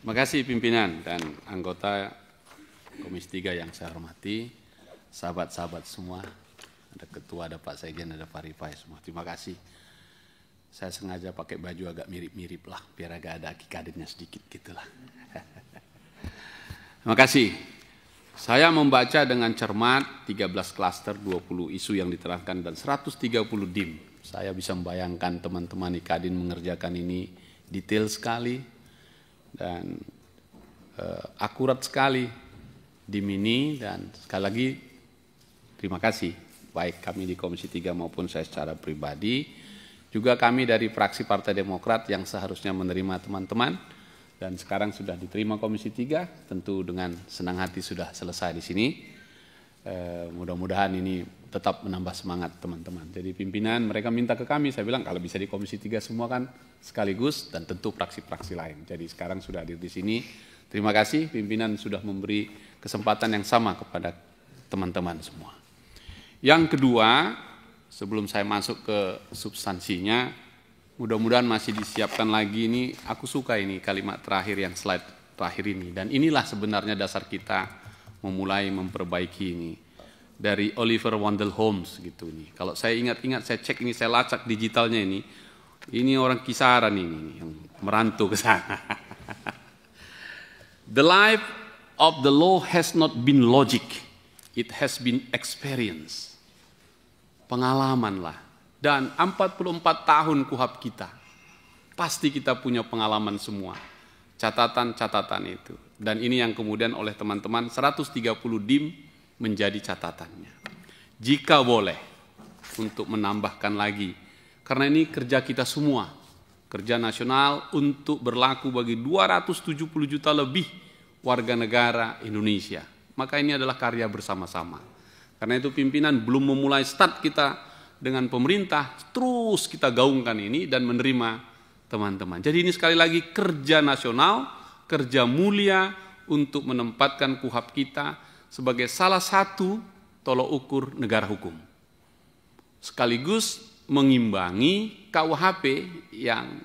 Terima kasih pimpinan dan anggota Komisi 3 yang saya hormati, sahabat-sahabat semua, ada ketua, ada Pak Sekjen, ada Pak Rifai semua. Terima kasih. Saya sengaja pakai baju agak mirip-mirip lah, biar agak ada akikadenya sedikit gitulah. Terima kasih. Saya membaca dengan cermat 13 klaster, 20 isu yang diterangkan dan 130 DIM. Saya bisa membayangkan teman-teman Kadin mengerjakan ini detail sekali dan akurat sekali DIM ini, dan sekali lagi terima kasih baik kami di Komisi 3 maupun saya secara pribadi, juga kami dari fraksi Partai Demokrat yang seharusnya menerima teman-teman dan sekarang sudah diterima Komisi 3, tentu dengan senang hati sudah selesai di sini. Mudah-mudahan ini tetap menambah semangat teman-teman. Jadi pimpinan mereka minta ke kami, saya bilang kalau bisa di Komisi 3 semua kan sekaligus, dan tentu fraksi-fraksi lain. Jadi sekarang sudah hadir di sini. Terima kasih pimpinan sudah memberi kesempatan yang sama kepada teman-teman semua. Yang kedua, sebelum saya masuk ke substansinya, mudah-mudahan masih disiapkan lagi ini, aku suka ini kalimat terakhir yang slide terakhir ini, dan inilah sebenarnya dasar kita memulai memperbaiki ini. Dari Oliver Wendell Holmes gitu nih. Kalau saya ingat-ingat, saya cek ini, saya lacak digitalnya ini orang kisaran ini yang merantau ke sana. The life of the law has not been logic, it has been experience. Pengalaman lah. Dan 44 tahun KUHAP kita, pasti kita punya pengalaman semua. Catatan-catatan itu. Dan ini yang kemudian oleh teman-teman 130 DIM menjadi catatannya. Jika boleh untuk menambahkan lagi, karena ini kerja kita semua, kerja nasional untuk berlaku bagi 270 juta lebih warga negara Indonesia. Maka ini adalah karya bersama-sama. Karena itu pimpinan belum memulai start kita dengan pemerintah, terus kita gaungkan ini dan menerima teman-teman. Jadi ini sekali lagi kerja nasional, kerja mulia untuk menempatkan KUHAP kita sebagai salah satu tolok ukur negara hukum. Sekaligus mengimbangi KUHP yang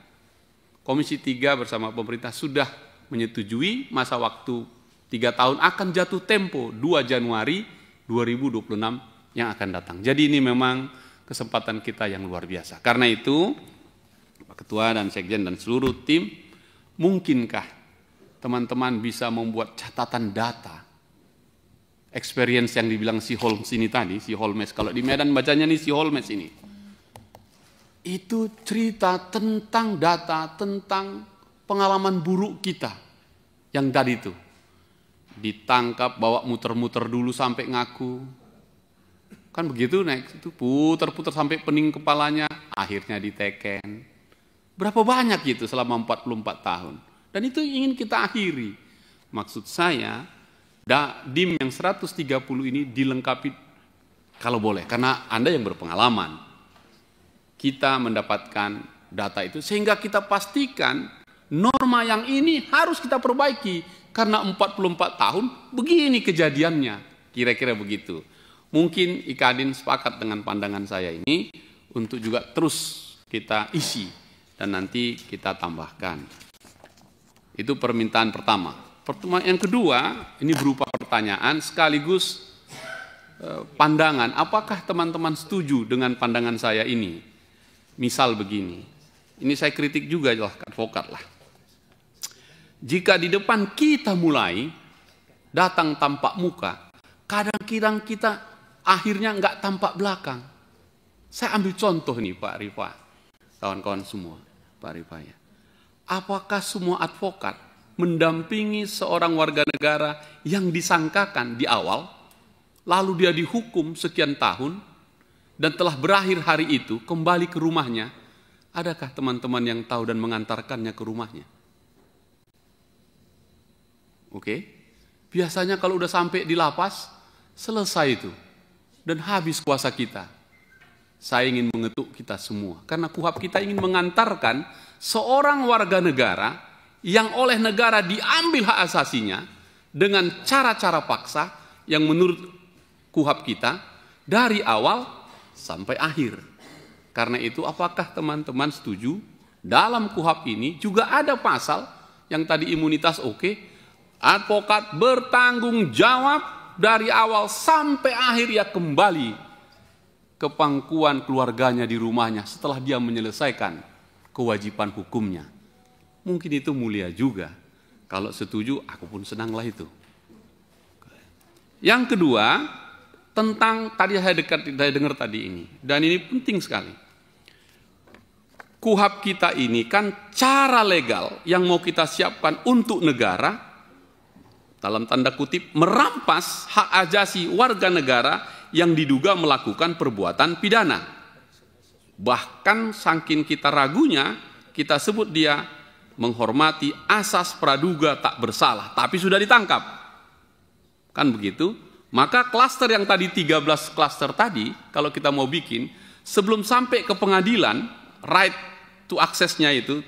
Komisi 3 bersama pemerintah sudah menyetujui masa waktu 3 tahun akan jatuh tempo 2 Januari 2026 yang akan datang. Jadi ini memang kesempatan kita yang luar biasa. Karena itu, Pak Ketua dan Sekjen dan seluruh tim, mungkinkah teman-teman bisa membuat catatan data experience yang dibilang si Holmes ini tadi, si Holmes, kalau di Medan bacanya nih si Holmes ini, itu cerita tentang data, tentang pengalaman buruk kita yang tadi itu ditangkap, bawa muter-muter dulu sampai ngaku, kan begitu, naik itu putar-putar sampai pening kepalanya, akhirnya diteken. Berapa banyak itu selama 44 tahun. Dan itu ingin kita akhiri. Maksud saya, DIM yang 130 ini dilengkapi kalau boleh. Karena Anda yang berpengalaman. Kita mendapatkan data itu sehingga kita pastikan norma yang ini harus kita perbaiki. Karena 44 tahun begini kejadiannya. Kira-kira begitu. Mungkin Kadin sepakat dengan pandangan saya ini untuk juga terus kita isi dan nanti kita tambahkan. Itu permintaan pertama. Yang kedua, ini berupa pertanyaan sekaligus pandangan. Apakah teman-teman setuju dengan pandangan saya ini? Misal begini, ini saya kritik juga lah, advokat lah. Jika di depan kita mulai datang tampak muka, kadang-kadang kita akhirnya nggak tampak belakang. Saya ambil contoh nih Pak Rifai, kawan-kawan semua, Pak Rifai. Apakah semua advokat mendampingi seorang warga negara yang disangkakan di awal, lalu dia dihukum sekian tahun, dan telah berakhir hari itu kembali ke rumahnya? Adakah teman-teman yang tahu dan mengantarkannya ke rumahnya? Oke, biasanya kalau udah sampai di lapas, selesai itu. Dan habis kuasa kita. Saya ingin mengetuk kita semua. Karena KUHAP kita ingin mengantarkan seorang warga negara yang oleh negara diambil hak asasinya dengan cara-cara paksa yang menurut KUHAP kita dari awal sampai akhir. Karena itu apakah teman-teman setuju dalam KUHAP ini juga ada pasal Yang tadi imunitas oke. Advokat bertanggung jawab dari awal sampai akhir, ya kembali ke pangkuan keluarganya di rumahnya setelah dia menyelesaikan kewajiban hukumnya. Mungkin itu mulia juga. Kalau setuju, aku pun senanglah itu. Yang kedua, tentang tadi saya dengar tadi ini, dan ini penting sekali. KUHP kita ini kan cara legal yang mau kita siapkan untuk negara, dalam tanda kutip, merampas hak asasi warga negara yang diduga melakukan perbuatan pidana. Bahkan saking kita ragunya, kita sebut dia menghormati asas praduga tak bersalah, tapi sudah ditangkap. Kan begitu? Maka klaster yang tadi 13 klaster tadi, kalau kita mau bikin, sebelum sampai ke pengadilan, right to access-nya itu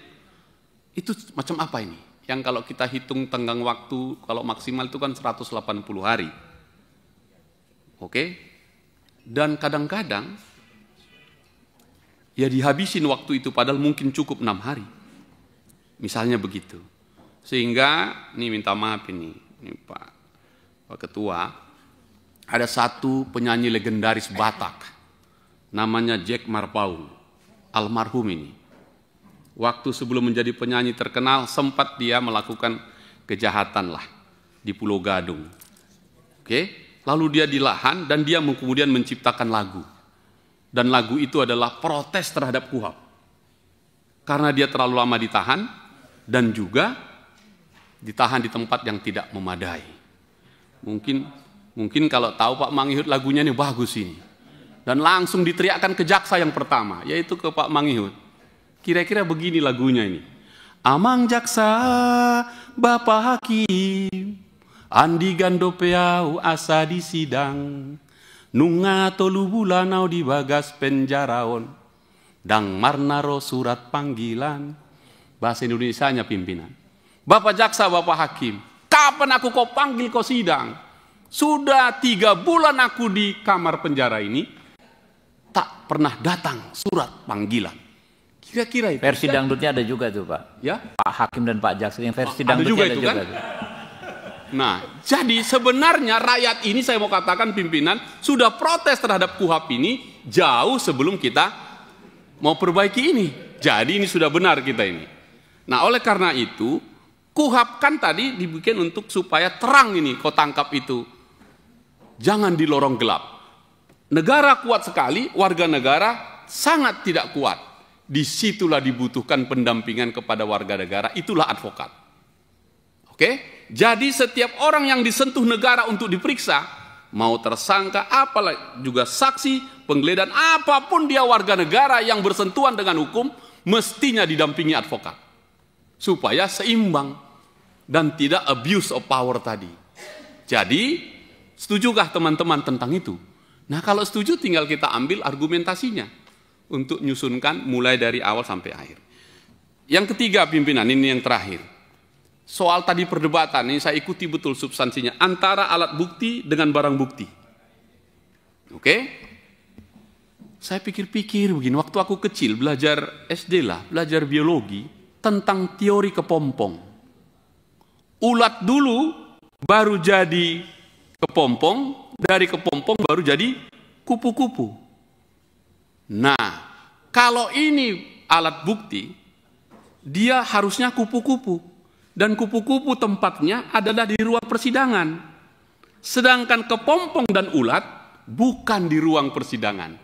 macam apa ini? Yang kalau kita hitung tenggang waktu, kalau maksimal itu kan 180 hari. Oke? Dan kadang-kadang, ya dihabisin waktu itu, padahal mungkin cukup 6 hari. Misalnya begitu. Sehingga, ini minta maaf ini Pak Ketua, ada satu penyanyi legendaris Batak, namanya Jack Marpaung, almarhum ini. Waktu sebelum menjadi penyanyi terkenal, sempat dia melakukan kejahatan lah di Pulau Gadung. Oke? Lalu dia ditahan dan dia kemudian menciptakan lagu. Dan lagu itu adalah protes terhadap KUHP. Karena dia terlalu lama ditahan, dan juga ditahan di tempat yang tidak memadai. Mungkin kalau tahu Pak Mangihut lagunya ini bagus ini. Dan langsung diteriakkan ke jaksa yang pertama, yaitu ke Pak Mangihut. Kira-kira begini lagunya ini. Amang jaksa, Bapak Hakim, andi gando peau asa di sidang, nunga tolu bulanau di bagas penjaraon, dang marnaro surat panggilan. Bahasa Indonesianya pimpinan. Bapak jaksa, Bapak hakim, kapan aku kau panggil kau sidang? Sudah 3 bulan aku di kamar penjara ini, tak pernah datang surat panggilan. Kira-kira itu. Versi dangdutnya ada juga tuh Pak. Ya? Pak hakim dan Pak jaksa yang versi dangdutnya ada juga. Kan? Nah, jadi sebenarnya rakyat ini saya mau katakan pimpinan sudah protes terhadap KUHP ini jauh sebelum kita mau perbaiki ini. Jadi ini sudah benar kita ini. Nah, oleh karena itu, KUHP kan tadi dibikin untuk supaya terang ini, kau tangkap itu. Jangan di lorong gelap. Negara kuat sekali, warga negara sangat tidak kuat. Disitulah dibutuhkan pendampingan kepada warga negara, itulah advokat. Oke? Jadi setiap orang yang disentuh negara untuk diperiksa, mau tersangka, apalah juga saksi, penggeledahan, apapun dia warga negara yang bersentuhan dengan hukum, mestinya didampingi advokat. Supaya seimbang dan tidak abuse of power tadi. Jadi, setujukah teman-teman tentang itu? Nah, kalau setuju tinggal kita ambil argumentasinya untuk nyusunkan mulai dari awal sampai akhir. Yang ketiga pimpinan, ini yang terakhir. Soal tadi perdebatan, ini saya ikuti betul substansinya, antara alat bukti dengan barang bukti. Oke? Saya pikir-pikir begini, waktu aku kecil belajar SD lah, belajar biologi, tentang teori kepompong. Ulat dulu baru jadi kepompong, dari kepompong baru jadi kupu-kupu. Nah, kalau ini alat bukti, dia harusnya kupu-kupu. Dan kupu-kupu tempatnya adalah di ruang persidangan. Sedangkan kepompong dan ulat bukan di ruang persidangan.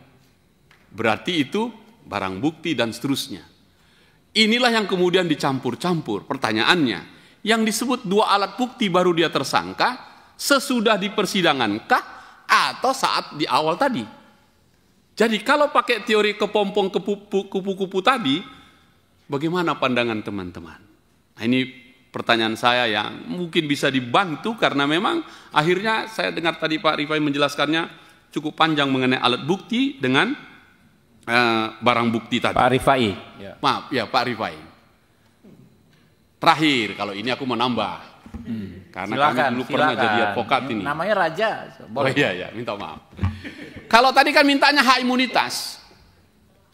Berarti itu barang bukti dan seterusnya. Inilah yang kemudian dicampur-campur pertanyaannya. Yang disebut 2 alat bukti baru dia tersangka, sesudah di persidangankah atau saat di awal tadi? Jadi kalau pakai teori kepompong kupu-kupu tadi, bagaimana pandangan teman-teman? Nah, ini pertanyaan saya yang mungkin bisa dibantu karena memang akhirnya saya dengar tadi Pak Rifai menjelaskannya cukup panjang mengenai alat bukti dengan barang bukti tadi. Pak Rifai. Ya. Maaf, ya Pak Rifai. Terakhir, kalau ini aku menambah. Karena silakan, kami dulu pernah jadi advokat ini. Namanya Raja. Boleh. Oh iya, minta maaf. Kalau tadi kan mintanya hak imunitas.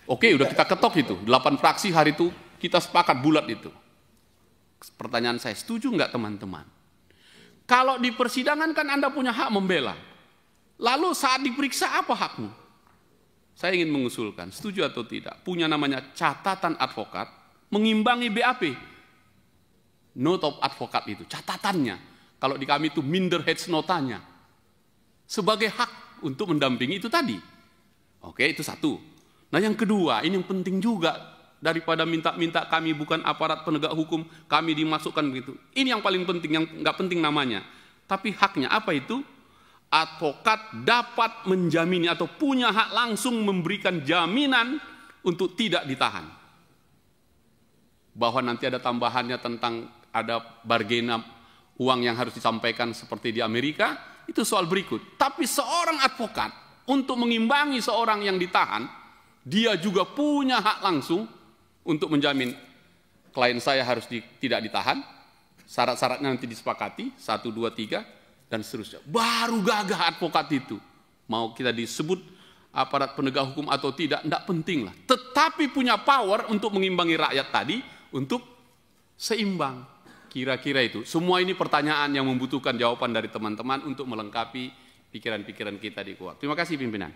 Oke, udah kita ketok itu. 8 fraksi hari itu kita sepakat bulat itu. Pertanyaan saya, setuju nggak teman-teman? Kalau di persidangan kan Anda punya hak membela. Lalu saat diperiksa apa hakmu? Saya ingin mengusulkan, setuju atau tidak, punya namanya catatan advokat, mengimbangi BAP. Note of advokat itu, catatannya. Kalau di kami itu Minderheads notanya. Sebagai hak untuk mendampingi itu tadi. Oke, itu satu. Nah yang kedua, ini yang penting juga. Daripada minta-minta kami bukan aparat penegak hukum, kami dimasukkan begitu. Ini yang paling penting, yang nggak penting namanya. Tapi haknya apa itu? Advokat dapat menjamini atau punya hak langsung memberikan jaminan untuk tidak ditahan. Bahwa nanti ada tambahannya tentang ada bargain uang yang harus disampaikan seperti di Amerika, itu soal berikut. Tapi seorang advokat untuk mengimbangi seorang yang ditahan, dia juga punya hak langsung untuk menjamin klien saya harus tidak ditahan, syarat-syaratnya nanti disepakati, 1, 2, 3, dan seterusnya. Baru gagah advokat itu. Mau kita disebut aparat penegak hukum atau tidak penting lah. Tetapi punya power untuk mengimbangi rakyat tadi, untuk seimbang. Kira-kira itu. Semua ini pertanyaan yang membutuhkan jawaban dari teman-teman untuk melengkapi pikiran-pikiran kita di Kuap. Terima kasih pimpinan.